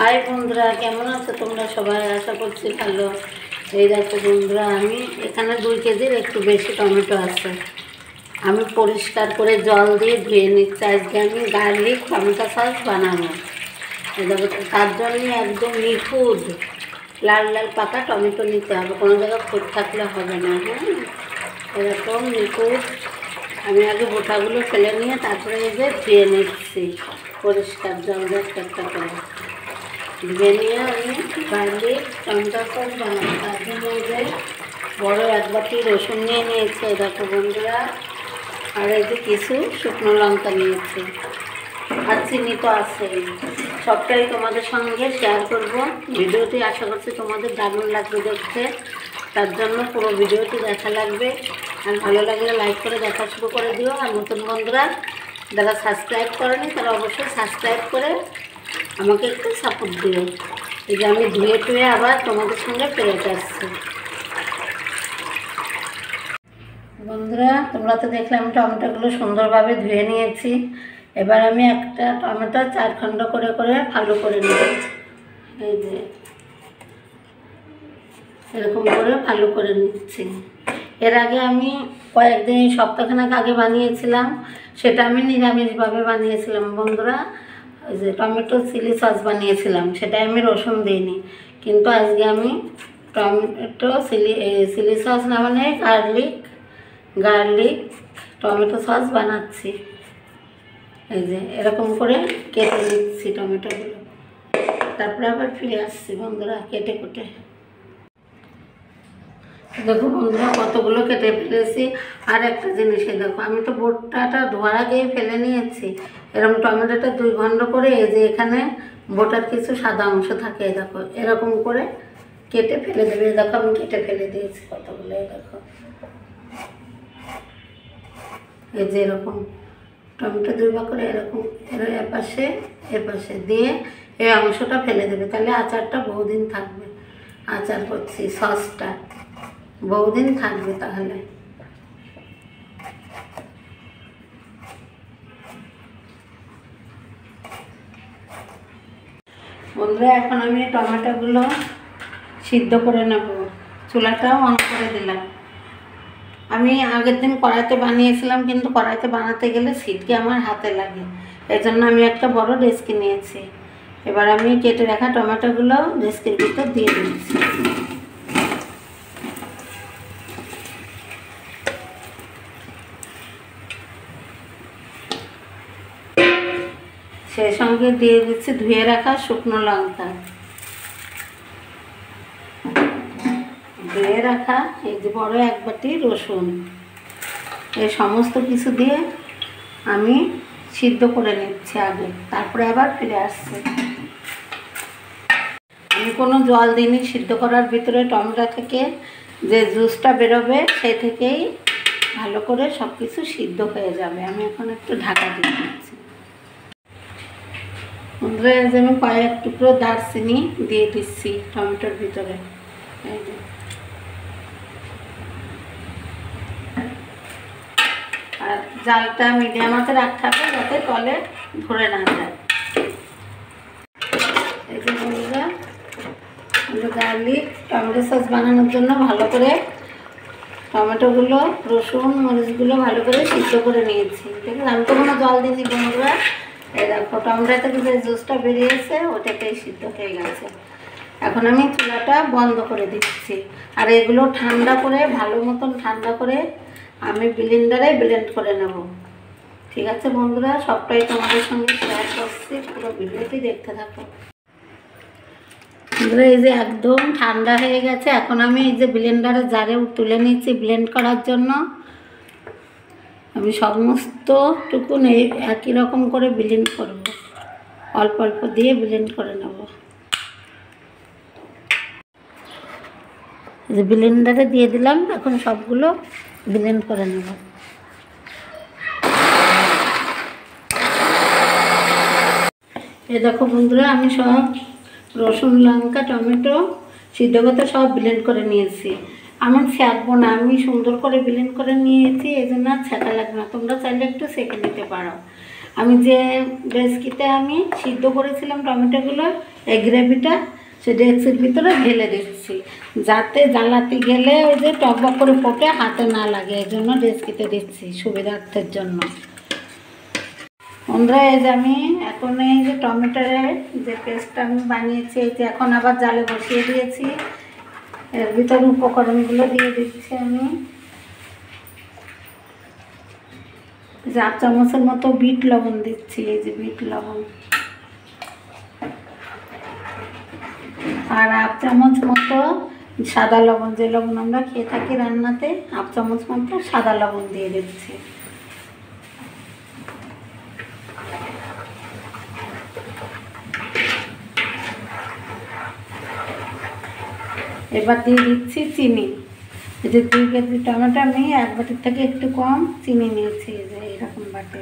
High বন্ধুরা, কেমন আছো তোমরা সবাই? আশা করছি ভালো। এই দেখো বন্ধুরা, আমি এখানে 2 কেজির একটু বেশি টমেটো আছে। আমি পরিষ্কার করে জল দিয়ে ধুয়ে নিচ্ছি। আজকে আমি গার্লিক টমেটো সস বানাবো। এই দেখো, তার জন্য একদম নিখুঁত লাল লাল পাকা টমেটো নিতে হবে, কোনো জায়গায় ফুট থাকলে হবে না। হ্যাঁ, এরকম নিখুঁত। আমি আগে বোটাগুলো ফেলে নিয়ে তারপরে এই যে ধুয়ে নিচ্ছি পরিষ্কার জল দিয়ে একটা করে। ধুয়ে নিয়ে আমি গার্লিক টমেটো সস বানাবো। তার জন্য যে বড়ো 1 বাটি রসুন নিয়ে নিয়েছি, এই দেখো বন্ধুরা। আর এই যে কিছু শুকনো লঙ্কা নিয়েছি, আর চিনি তো আছেই। সবটাই তোমাদের সঙ্গে শেয়ার করব। ভিডিওটি আশা করছি তোমাদের দারুণ লাগবে দেখতে, তার জন্য পুরো ভিডিওটি দেখা লাগবে। আর ভালো লাগলে লাইক করে দেখা শুরু করে দিও। আর নতুন বন্ধুরা যারা সাবস্ক্রাইব করেনি তারা অবশ্যই সাবস্ক্রাইব করে আমাকে একটু সাপোর্ট দিও। এই যে আমি ধুয়ে টুয়ে আবার তোমাদের সঙ্গে ফেরত আসছি। বন্ধুরা, তোমরা তো দেখলে আমি টমেটোগুলো সুন্দরভাবে ধুয়ে নিয়েছি। এবার আমি একটা টমেটো 4 খণ্ড করে করে ভালো করে নেব। এই যে এরকম করে ভালো করে নিচ্ছি। এর আগে আমি কয়েকদিন সপ্তাহখানেক আগে বানিয়েছিলাম, সেটা আমি নিরামিষভাবে বানিয়েছিলাম বন্ধুরা। ওই যে টমেটো চিলি সস বানিয়েছিলাম, সেটাই আমি রসুন দিইনি। কিন্তু আজকে আমি টমেটো চিলি সস না মানে গার্লিক টমেটো সস বানাচ্ছি। এই যে এরকম করে কেটে নিচ্ছি টমেটোগুলো, তারপরে আবার ফিরে আসছি বন্ধুরা কেটে কুটে। দেখো বন্ধুরা, কতগুলো কেটে ফেলেছি। আর একটা জিনিসে দেখো, আমি তো বোটাটা ধোয়ার আগেই ফেলে নিয়েছি। এরকম টমেটোটা 2 খণ্ড করে এই যে এখানে বোটার কিছু সাদা অংশ থাকে, দেখো এরকম করে কেটে ফেলে দেবে। দেখো আমি কেটে ফেলে দিয়েছি কতগুলো। দেখো এই যে এরকম টমেটো 2 ভাগ করে এরকম এপাশে দিয়ে এই অংশটা ফেলে দেবে, তাহলে আচারটা বহুদিন থাকবে। আচার করছি, সসটা বহুদিন থাকবে তাহলে। বন্ধুরা, এখন আমি টমেটোগুলো সিদ্ধ করে নেব। চুলাটাও অন করে দিলাম। আমি আগের দিন কড়াইতে বানিয়েছিলাম, কিন্তু কড়াইতে বানাতে গেলে ছিটকে আমার হাতে লাগে, এই জন্য আমি একটা বড় ডেচকি নিয়েছি। এবার আমি কেটে রাখা টমেটোগুলো ডেচকির ভিতর দিয়ে দিচ্ছি। সেই সঙ্গে দিয়ে দিচ্ছি ধুয়ে রাখা শুকনো লঙ্কা, ধুয়ে রাখা এই যে বড় 1 বাটি রসুন। এই সমস্ত কিছু দিয়ে আমি সিদ্ধ করে নিচ্ছি আগে, তারপরে আবার ফিরে আসছি। আমি কোনো জল দিইনি। সিদ্ধ করার ভিতরে টমেটো থেকে যে জুসটা বেরোবে সেই থেকেই ভালো করে সব কিছু সিদ্ধ হয়ে যাবে। আমি এখন একটু ঢাকা দিয়ে দিচ্ছি। বন্ধুরা, আমি কয়েক টুকরো দারচিনি দিয়ে দিচ্ছি টমেটোর ভিতরে। এই যে আর জালটা মিডিয়াম আঁচে রাখতে হবে যাতে তলে ধরে না যায়। এই যে বন্ধুরা, গার্লিক টমেটো সস বানানোর জন্য ভালো করে টমেটোগুলো রসুন মরিচগুলো ভালো করে সিদ্ধ করে নিয়েছি। ঠিক আছে, আমি তো কোনো জল দিইনি বন্ধুরা। এই দেখো টমেটো থেকে যে জুসটা বেরিয়েছে ওটাতেই সিদ্ধ হয়ে গেছে। এখন আমি চুলাটা বন্ধ করে দিচ্ছি। আর এগুলো ঠান্ডা করে ভালো মতন ঠান্ডা করে আমি ব্লেন্ডারে ব্লেন্ড করে নেব। ঠিক আছে বন্ধুরা, সবটাই তোমাদের সঙ্গে শেয়ার করছি, পুরো ভিডিওটি দেখতে থাকো। বন্ধুরা, এই যে একদম ঠান্ডা হয়ে গেছে। এখন আমি এই যে ব্লেন্ডারে জারে তুলে নিচ্ছি ব্লেন্ড করার জন্য। আমি সমস্তটুকু একই রকম করে ব্লেন্ড করব, অল্প অল্প দিয়ে ব্লেন্ড করে নেব। এই যে ব্লেন্ডারে দিয়ে দিলাম, এখন সবগুলো ব্লেন্ড করে নেব। এই দেখো বন্ধুরা, আমি সব রসুন লঙ্কা টমেটো সিদ্ধ করতে সব ব্লেন্ড করে নিয়েছি। আমি ছাঁকবো না, আমি সুন্দর করে ব্লেন্ড করে নিয়েছি, এই জন্য আর ছাঁকা লাগবে না। তোমরা চাইলে একটু সেঁকে নিতে পারো। আমি যে ডেস্কিতে আমি সিদ্ধ করেছিলাম টমেটোগুলো, এই গ্রেভিটা সে ডেস্কির ভিতরে ঢেলে দিচ্ছি, যাতে জ্বালাতে গেলে ওই যে টকবক করে ফোটে হাতে না লাগে, এই জন্য ডেস্কিতে দিচ্ছি সুবিধার্থের জন্য। বন্ধুরা এই যে আমি এখন এই যে টমেটোর যে পেস্টটা আমি বানিয়েছি, এই যে এখন আবার জালে বসিয়ে দিয়েছি, এর ভিতরে উপকরণগুলো দিয়ে দিচ্ছি আমি। 1 চামচের মতো বিট লবণ দিচ্ছি, এই যে বিট লবণ, আর 1 চামচ মতো সাদা লবণ, যে লবণ আমরা খেয়ে থাকি রান্নাতে, 1 চামচ মতো সাদা লবণ দিয়ে দিচ্ছি। এবার দিয়ে দিচ্ছি চিনি। এই যে 2 কেজি টমেটো আমি 1 বাটির থেকে একটু কম চিনি নিয়েছি, এই যে এরকম বাটি।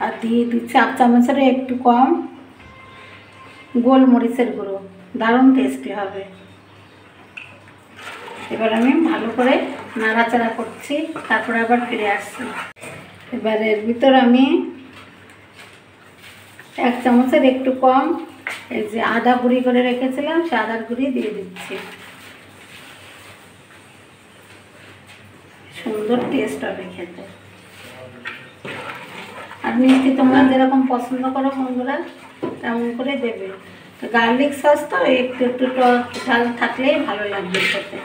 আর দিয়ে দিচ্ছি 1 চামচের একটু কম গোলমরিচের গুঁড়ো, দারুণ টেস্টি হবে। এবার আমি ভালো করে নাড়াচাড়া করছি, তারপরে আবার ফিরে আসছি। এবার এর ভিতর আমি 1 চামচের একটু কম এই যে আদা গুঁড়ি করে রেখেছিলাম, সে আদার গুঁড়ি দিয়ে দিচ্ছি। সুন্দর টেস্ট হবে খেতে। আর মিষ্টি তোমরা যেরকম পছন্দ করো বন্ধুরা তেমন করে দেবে। গার্লিক সস তো একটু একটু ঝাল থাকলেই ভালো লাগবে খেতে।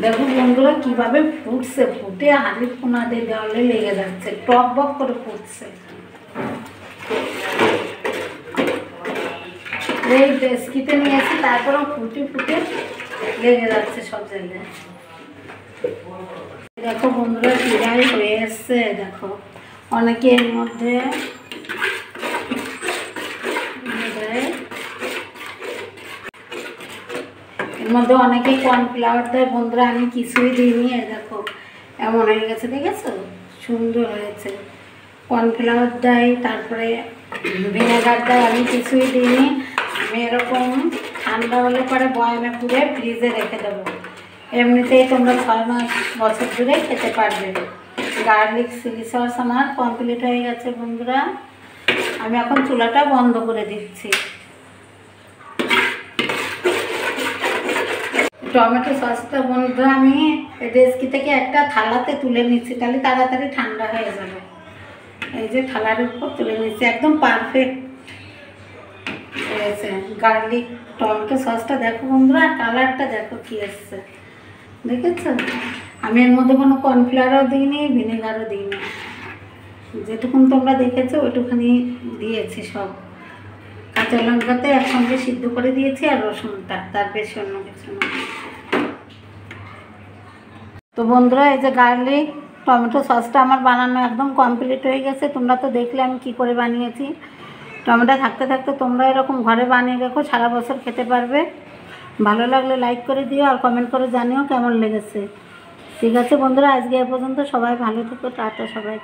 দেখো বন্ধুরা কীভাবে ফুটছে, ফুটে হাঁড়ির কোনা দিয়ে দেওয়ালে লেগে যাচ্ছে, টক বক করে ফুটছে। এই ডেস্কিতে নিয়েছি, তারপরেও ফুটে ফুটে লেগে যাচ্ছে সব জায়গায়। দেখো বন্ধুরা প্রায় হয়ে এসছে। দেখো অনেকে এর মধ্যে অনেকে কর্নফ্লাওয়ার দেয়, বন্ধুরা আমি কিছুই দিইনি। দেখো এমন হয়ে গেছে, দেখেছো সুন্দর হয়েছে। কর্নফ্লাওয়ার দেয়, তারপরে ভিনেগার দেয়, আমি কিছুই দিইনি। আমি এরকম ঠান্ডা হলে পরে বয়ামে পুড়ে ফ্রিজে রেখে দেবো, এমনিতেই তোমরা 6 বছর ধরে খেতে পারবে। গার্লিক চিলি সস আমার কমপ্লিট হয়ে গেছে বন্ধুরা। আমি এখন চুলাটা বন্ধ করে দিচ্ছি। টমেটো সসটা বন্ধুরা আমি ডেস্কি থেকে একটা থালাতে তুলে নিচ্ছি, তাহলে তাড়াতাড়ি ঠান্ডা হয়ে যাবে। এই যে থালার উপর তুলে নিচ্ছি, একদম পারফেক্ট হয়েছে গার্লিক টমেটো সসটা। দেখো বন্ধুরা কালারটা দেখো কী এসছে, দেখেছো? আমি এর মধ্যে কোনো কর্নফ্লাওয়ারও দিইনি, ভিনেগারও দিইনি, যেটুকুন তোমরা দেখেছো ওইটুখানি দিয়েছি। সব কাঁচা লঙ্কাতে একসঙ্গে সিদ্ধ করে দিয়েছি, আর রসুনটা, তার বেশি অন্য কিছু না। তো বন্ধুরা এই যে গার্লিক টমেটো সসটা আমার বানানো একদম কমপ্লিট হয়ে গেছে। তোমরা তো দেখলে আমি কি করে বানিয়েছি। টমেটো থাকতে থাকতে তোমরা এরকম ঘরে বানিয়ে রেখো, সারা বছর খেতে পারবে। ভালো লাগলে লাইক করে দিও, আর কমেন্ট করে জানিও কেমন লেগেছে। ঠিক আছে বন্ধুরা, আজকে এ পর্যন্ত। সবাই ভালো থেকো, টাটা সবাই।